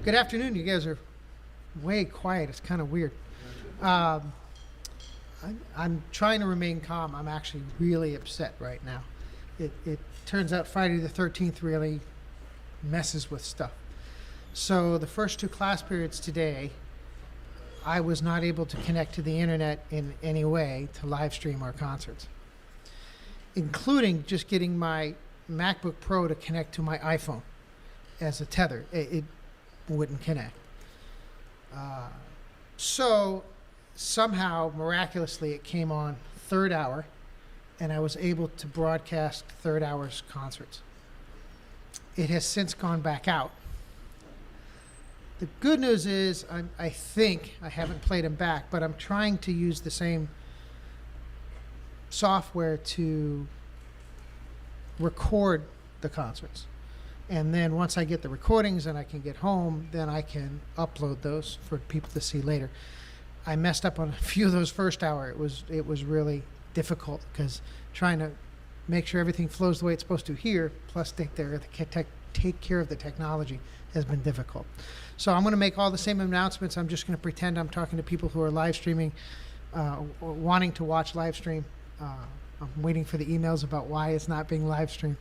Good afternoon. You guys are way quiet. It's kind of weird. Um, I'm trying to remain calm. I'm actually really upset right now. It turns out Friday the 13th really messes with stuff. So the first two class periods today, I was not able to connect to the internet in any way to live stream our concerts, including just getting my MacBook Pro to connect to my iPhone as a tether. It wouldn't connect. So somehow, miraculously, it came on third hour, and I was able to broadcast third hour's concerts. It has since gone back out. The good news is, I think, I haven't played them back, but I'm trying to use the same software to record the concerts. And then once I get the recordings and I can get home, then I can upload those for people to see later. I messed up on a few of those first hour. It was really difficult because trying to make sure everything flows the way it's supposed to here, plus take care of the technology, has been difficult. So I'm going to make all the same announcements. I'm just going to pretend I'm talking to people who are live streaming, or wanting to watch live stream. I'm waiting for the emails about why it's not being live streamed.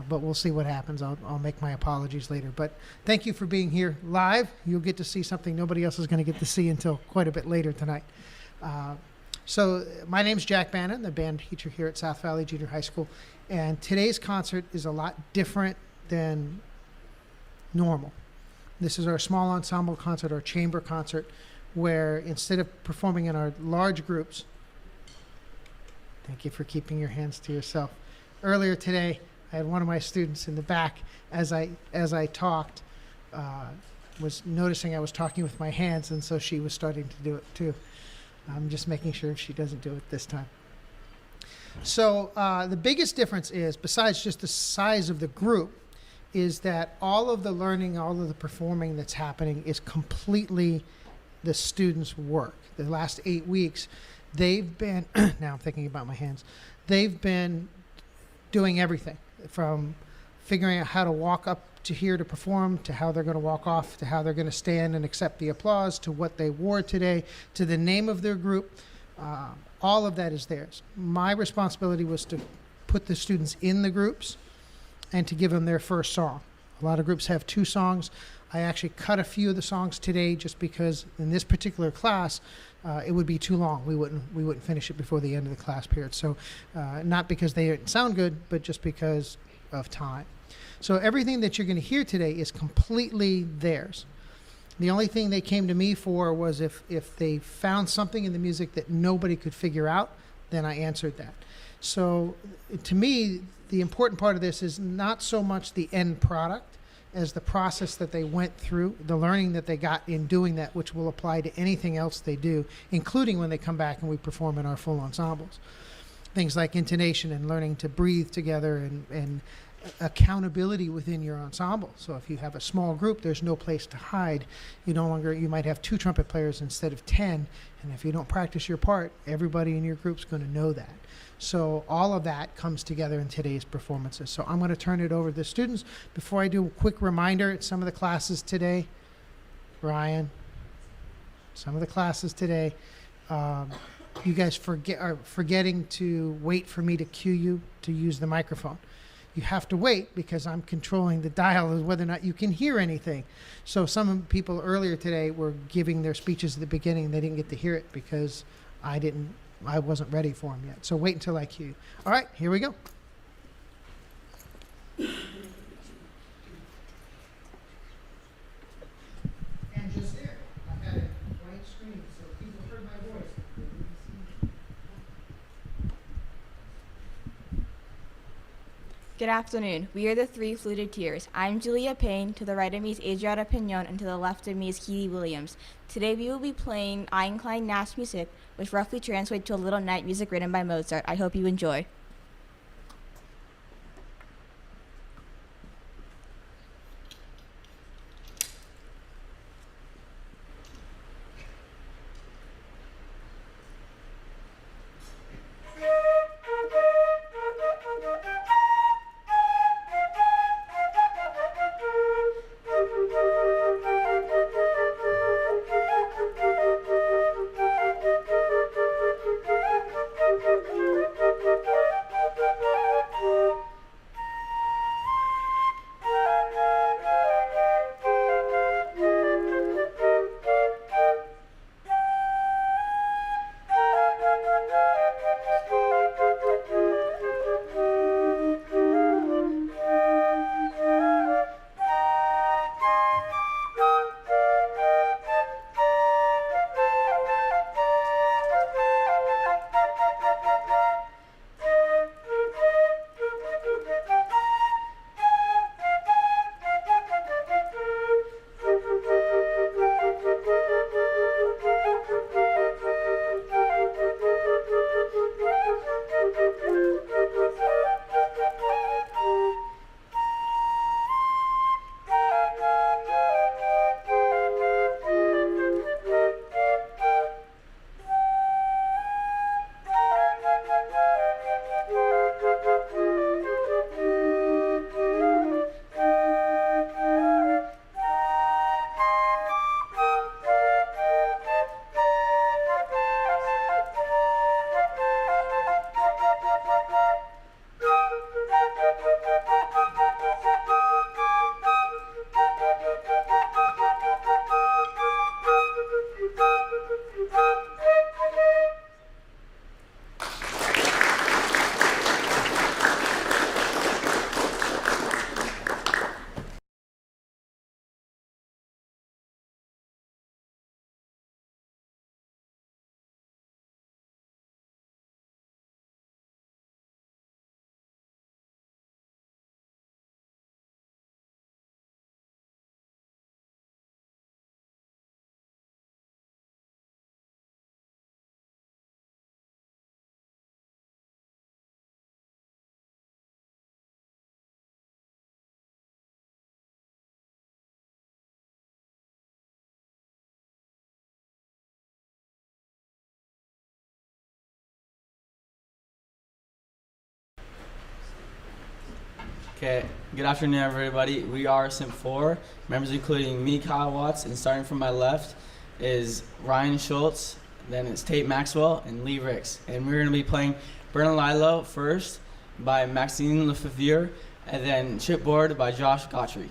But we'll see what happens. I'll make my apologies later. But thank you for being here live. You'll get to see something nobody else is going to get to see until quite a bit later tonight. So my name's Jack Bannon, the band teacher here at South Valley Junior High School. And today's concert is a lot different than normal. This is our small ensemble concert, our chamber concert, where instead of performing in our large groups, thank you for keeping your hands to yourself. Earlier today, I had one of my students in the back, as I talked, was noticing I was talking with my hands, and so she was starting to do it too. I'm just making sure she doesn't do it this time. So the biggest difference is, besides just the size of the group, is that all of the learning, all of the performing that's happening is completely the students' work. The last 8 weeks, they've been, now I'm thinking about my hands, they've been doing everything from figuring out how to walk up to here to perform, to how they're going to walk off, to how they're going to stand and accept the applause, to what they wore today, to the name of their group. All of that is theirs. My responsibility was to put the students in the groups and to give them their first song. A lot of groups have 2 songs. I actually cut a few of the songs today just because in this particular class, it would be too long. We wouldn't finish it before the end of the class period. So not because they didn't sound good, but just because of time. So everything that you're going to hear today is completely theirs. The only thing they came to me for was if they found something in the music that nobody could figure out, then I answered that. So to me, the important part of this is not so much the end product as the process that they went through, the learning that they got in doing that, which will apply to anything else they do, including when they come back and we perform in our full ensembles. Things like intonation and learning to breathe together and accountability within your ensemble. So if you have a small group, there's no place to hide. You might have 2 trumpet players instead of 10, and if you don't practice your part, everybody in your group's going to know that. So all of that comes together in today's performances. So I'm going to turn it over to the students. Before I do, a quick reminder, some of the classes today, Ryan, some of the classes today, you guys are forgetting to wait for me to cue you to use the microphone. You have to wait because I'm controlling the dial of whether or not you can hear anything. So some people earlier today were giving their speeches at the beginning. They didn't get to hear it because I wasn't ready for them yet. So wait until I cue you. All right, here we go. And just there, I had a blank screen, so people heard my voice. Good afternoon. We are the 3 Fluted Tears. I'm Julia Payne. To the right of me is Adriana Pignon, and to the left of me is Keely Williams. Today we will be playing Ein kleine Nacht music, which roughly translates to a little night music written by Mozart. I hope you enjoy. Okay, good afternoon, everybody. We are Symp 4, members including me, Kyle Watts, and starting from my left is Ryan Schultz, then it's Tate Maxwell, and Lee Ricks. And we're going to be playing Burn Lilo first by Maxine Lefevre, and then Chipboard by Josh Gautry.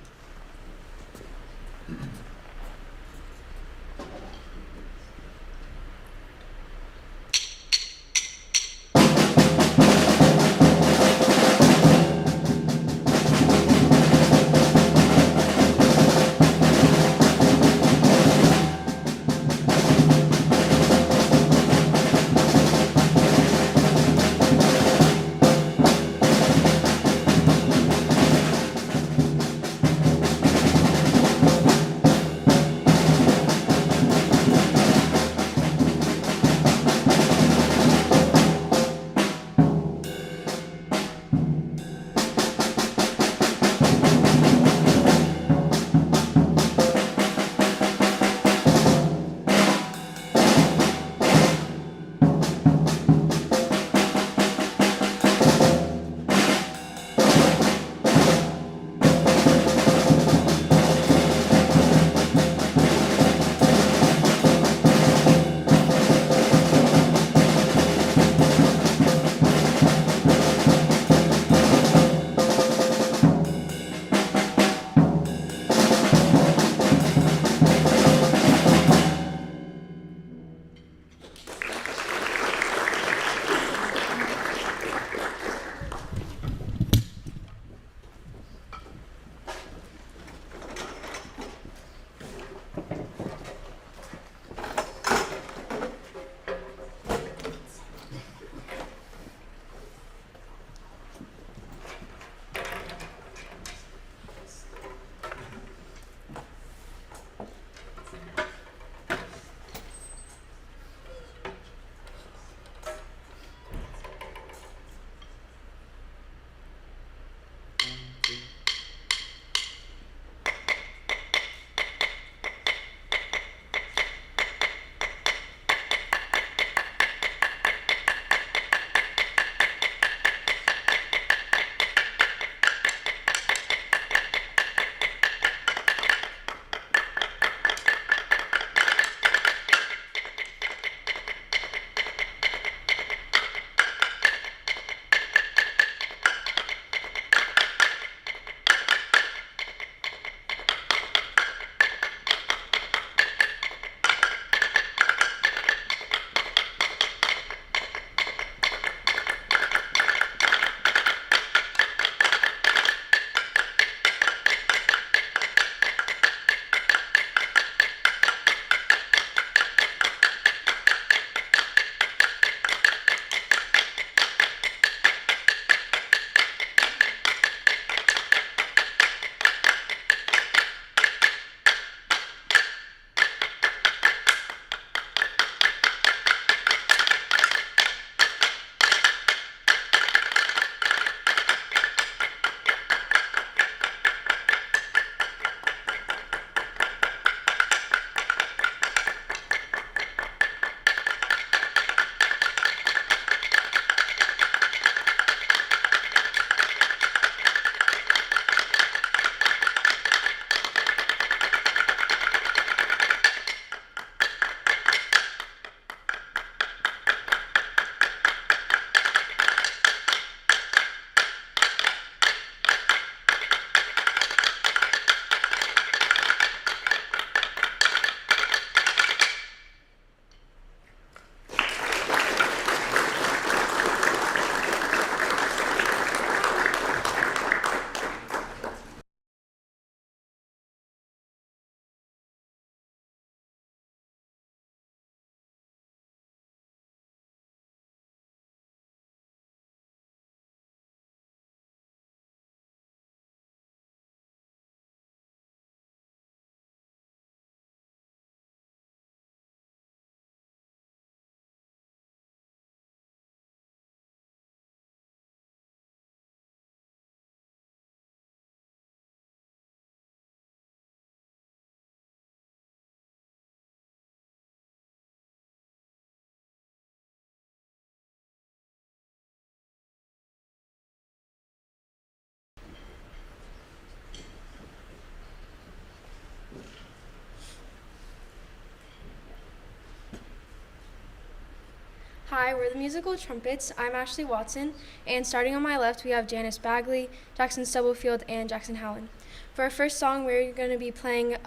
Hi, we're the musical Trumpets. I'm Ashley Watson, and starting on my left, we have Janice Bagley, Jackson Stubblefield, and Jackson Howland. For our first song, we're going to be playing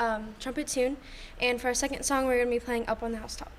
Trumpet Tune, and for our second song, we're going to be playing Up on the Housetop.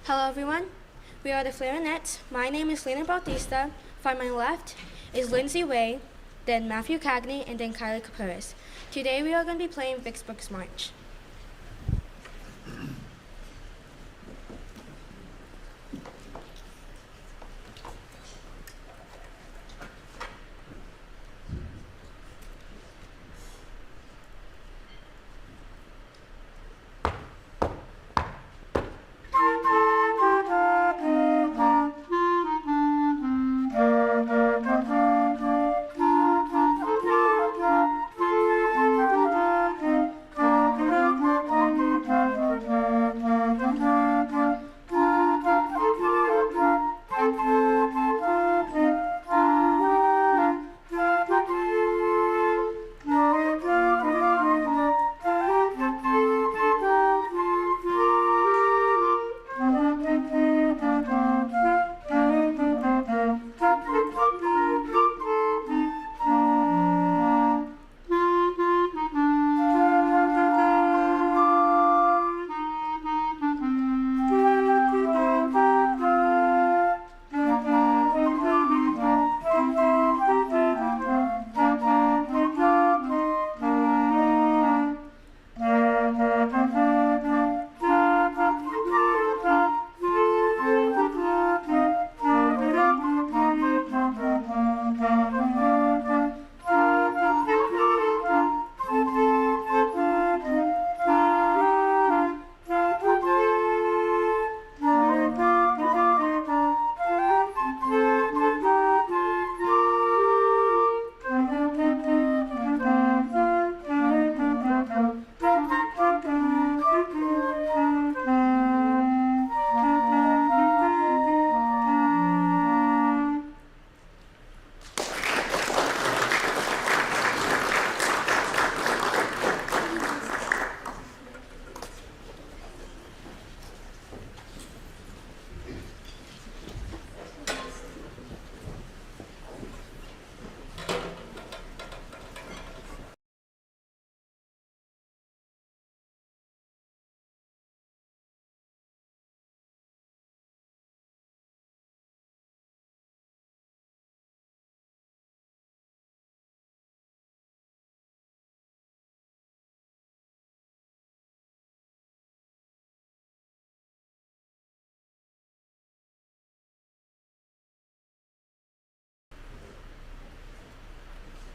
Hello everyone, we are the Clarinets. My name is Lena Bautista. From my left is Lindsay Way, then Matthew Cagney, and then Kylie Capuris. Today we are going to be playing Vicksburg's March.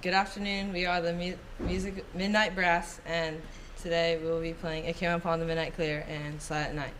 Good afternoon. We are the Music Midnight Brass, and today we will be playing It Came Upon the Midnight Clear and Silent Night.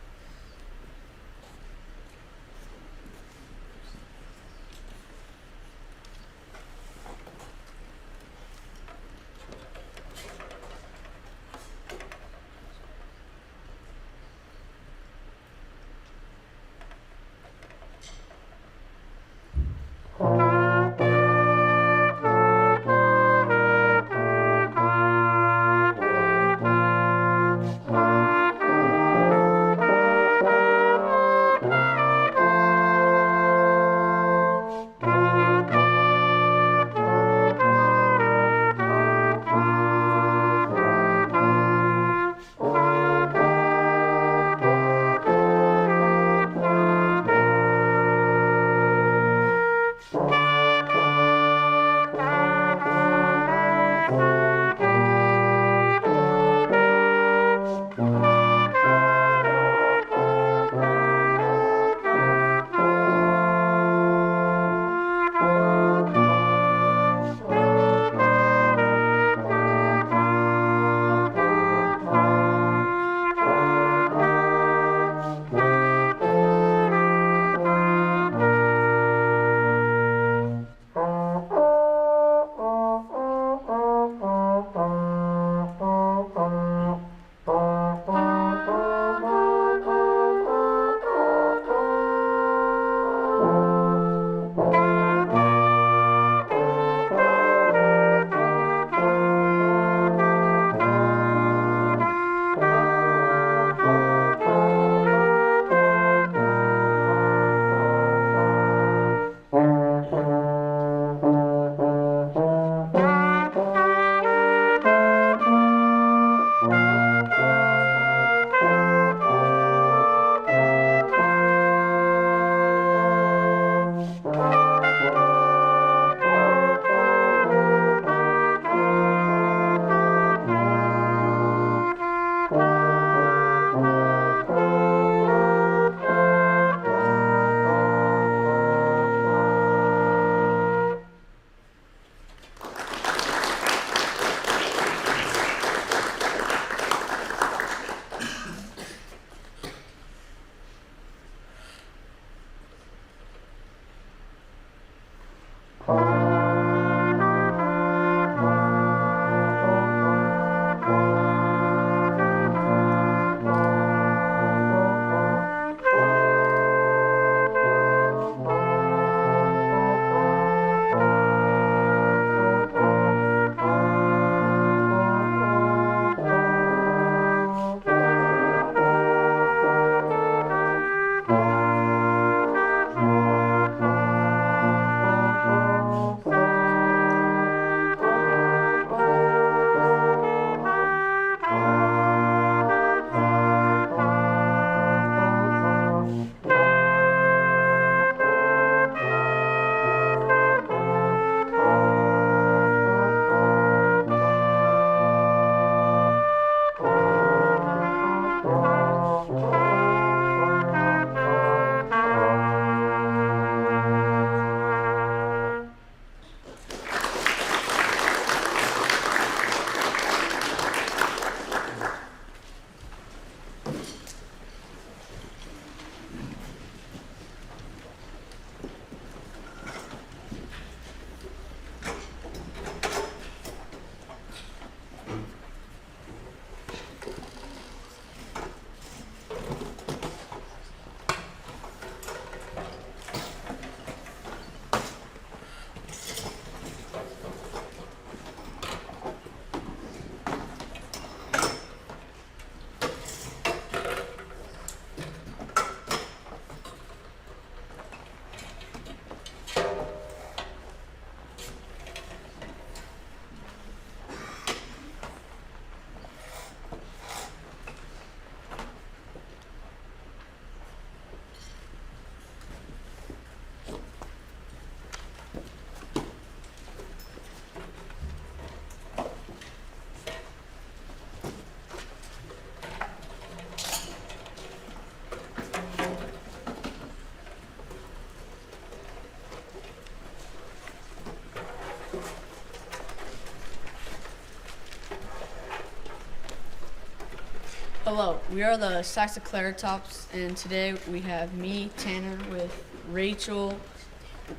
Hello, we are the Saxoclaratops, and today we have me, Tanner, with Rachel,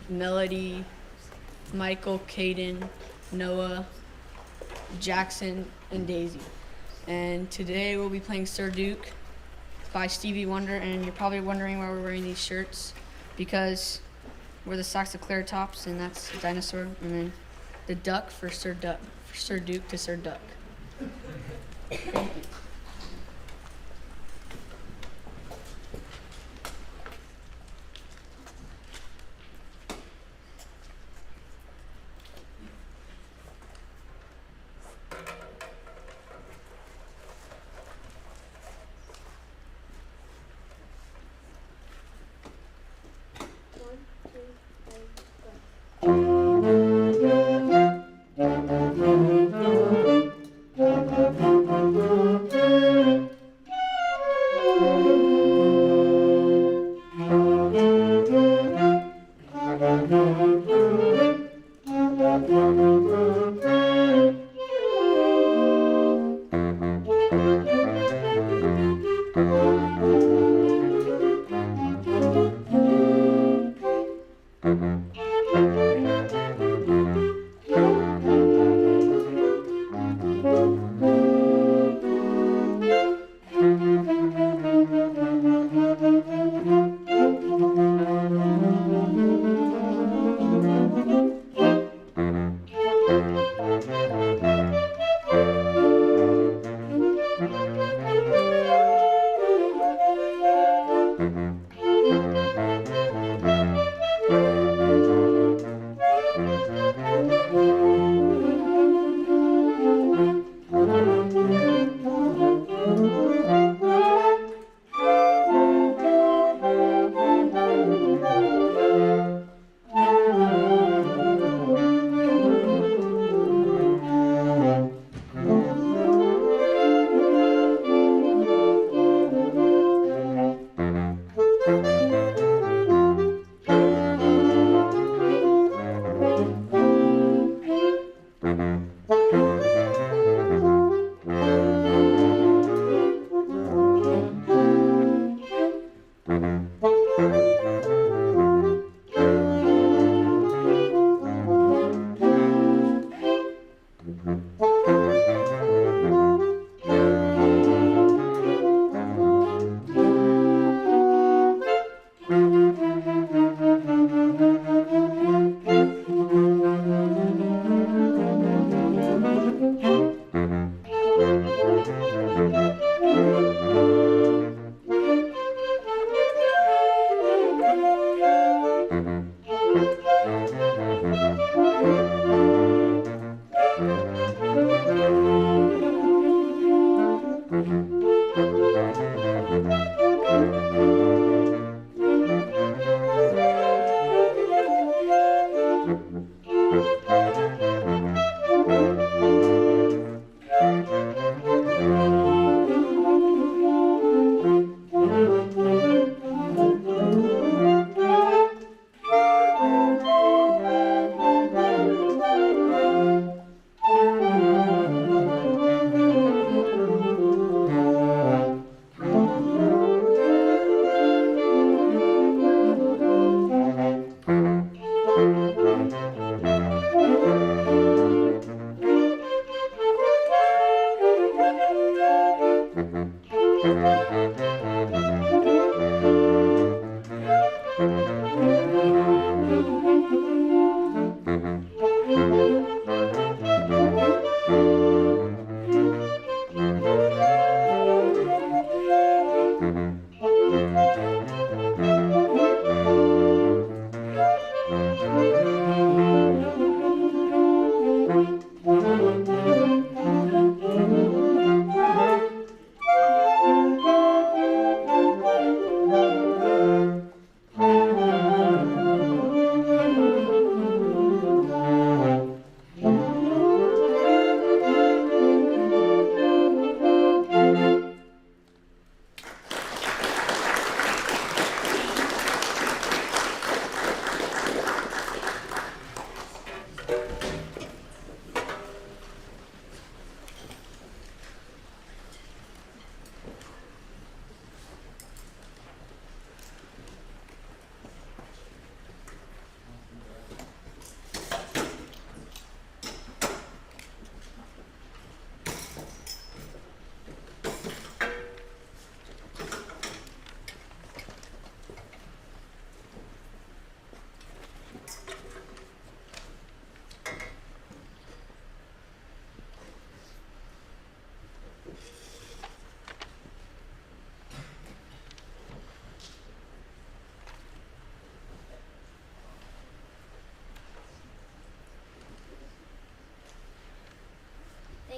Melody, Michael, Caden, Noah, Jackson, and Daisy. And today we'll be playing Sir Duke by Stevie Wonder, and you're probably wondering why we're wearing these shirts, because we're the Saxoclaratops, and that's a dinosaur, and then the duck for Sir Duck, for Sir Duke to Sir Duck. Thank you.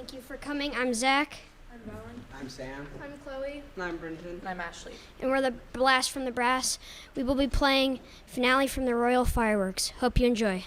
Thank you for coming. I'm Zach. I'm Bannon. I'm Sam. I'm Chloe. And I'm Brenton. And I'm Ashley. And we're the Blast from the Brass. We will be playing Finale from the Royal Fireworks. Hope you enjoy.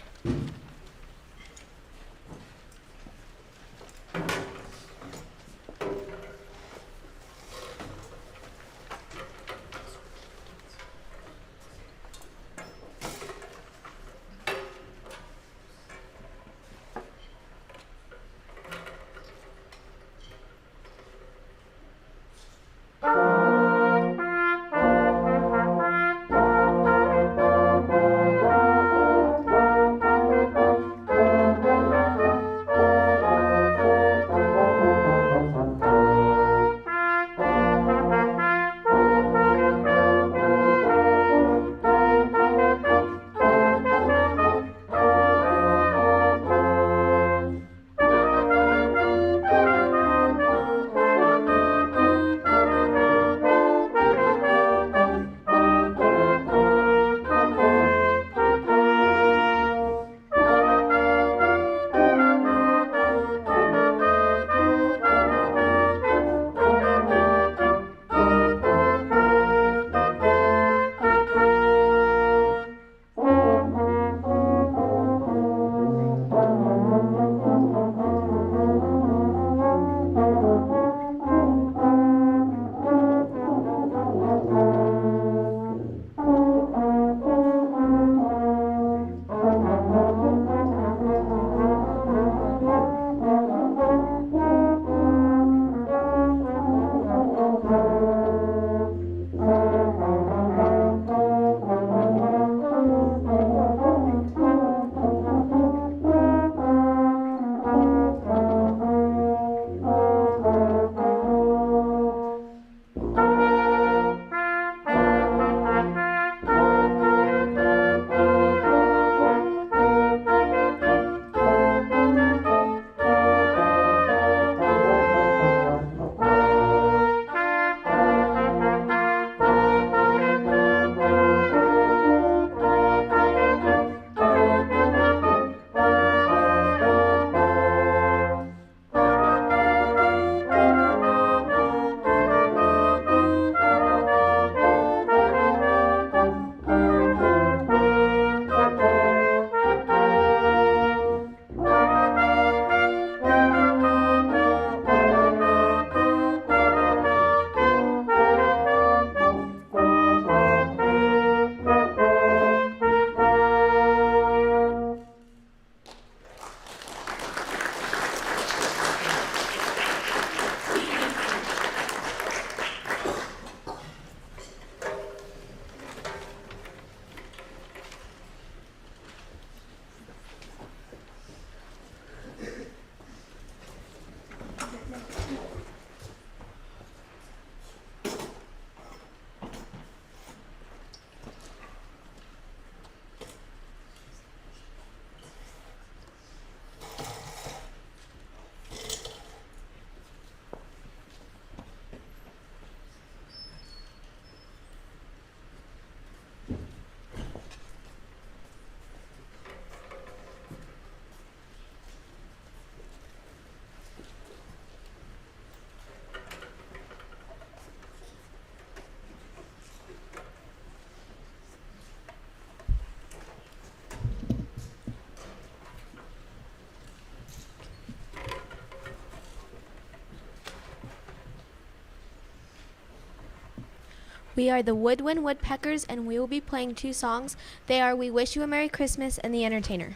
We are the Woodwind Woodpeckers, and we will be playing two songs. They are We Wish You a Merry Christmas and The Entertainer.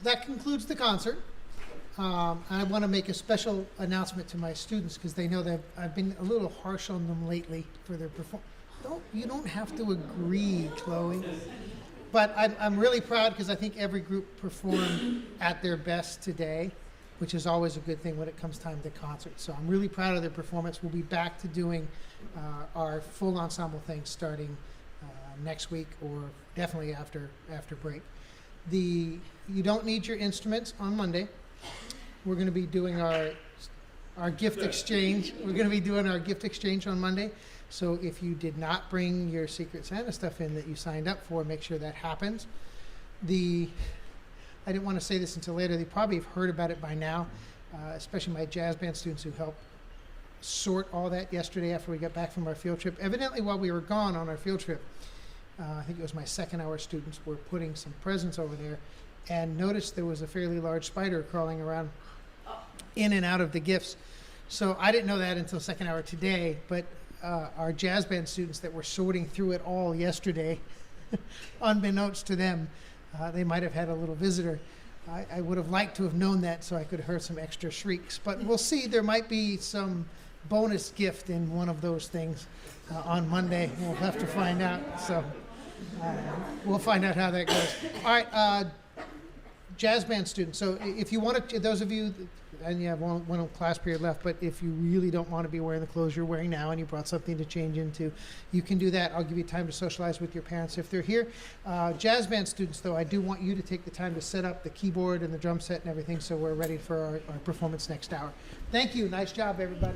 that concludes the concert. I want to make a special announcement to my students because they know that I've been a little harsh on them lately for their performance. You don't have to agree, Chloe. But I'm really proud because I think every group performed at their best today, which is always a good thing when it comes time to concerts. So I'm really proud of their performance. We'll be back to doing our full ensemble thing starting next week or definitely after break. You don't need your instruments on Monday. We're going to be doing our gift exchange. We're going to be doing our gift exchange on Monday. So if you did not bring your Secret Santa stuff in that you signed up for, make sure that happens. I didn't want to say this until later. They probably have heard about it by now, especially my jazz band students who helped sort all that yesterday after we got back from our field trip. Evidently, while we were gone on our field trip, I think it was my second-hour students were putting some presents over there and noticed there was a fairly large spider crawling around in and out of the gifts. So I didn't know that until second hour today, but our jazz band students that were sorting through it all yesterday, unbeknownst to them, they might have had a little visitor. I would have liked to have known that so I could have heard some extra shrieks, but we'll see. There might be some bonus gift in one of those things on Monday. We'll have to find out. So we'll find out how that goes. All right, jazz band students. So if you want to, those of you, and you have one class period left, but if you really don't want to be wearing the clothes you're wearing now and you brought something to change into, you can do that. I'll give you time to socialize with your parents if they're here. Jazz band students, though, I do want you to take the time to set up the keyboard and the drum set and everything so we're ready for our performance next hour. Thank you. Nice job, everybody.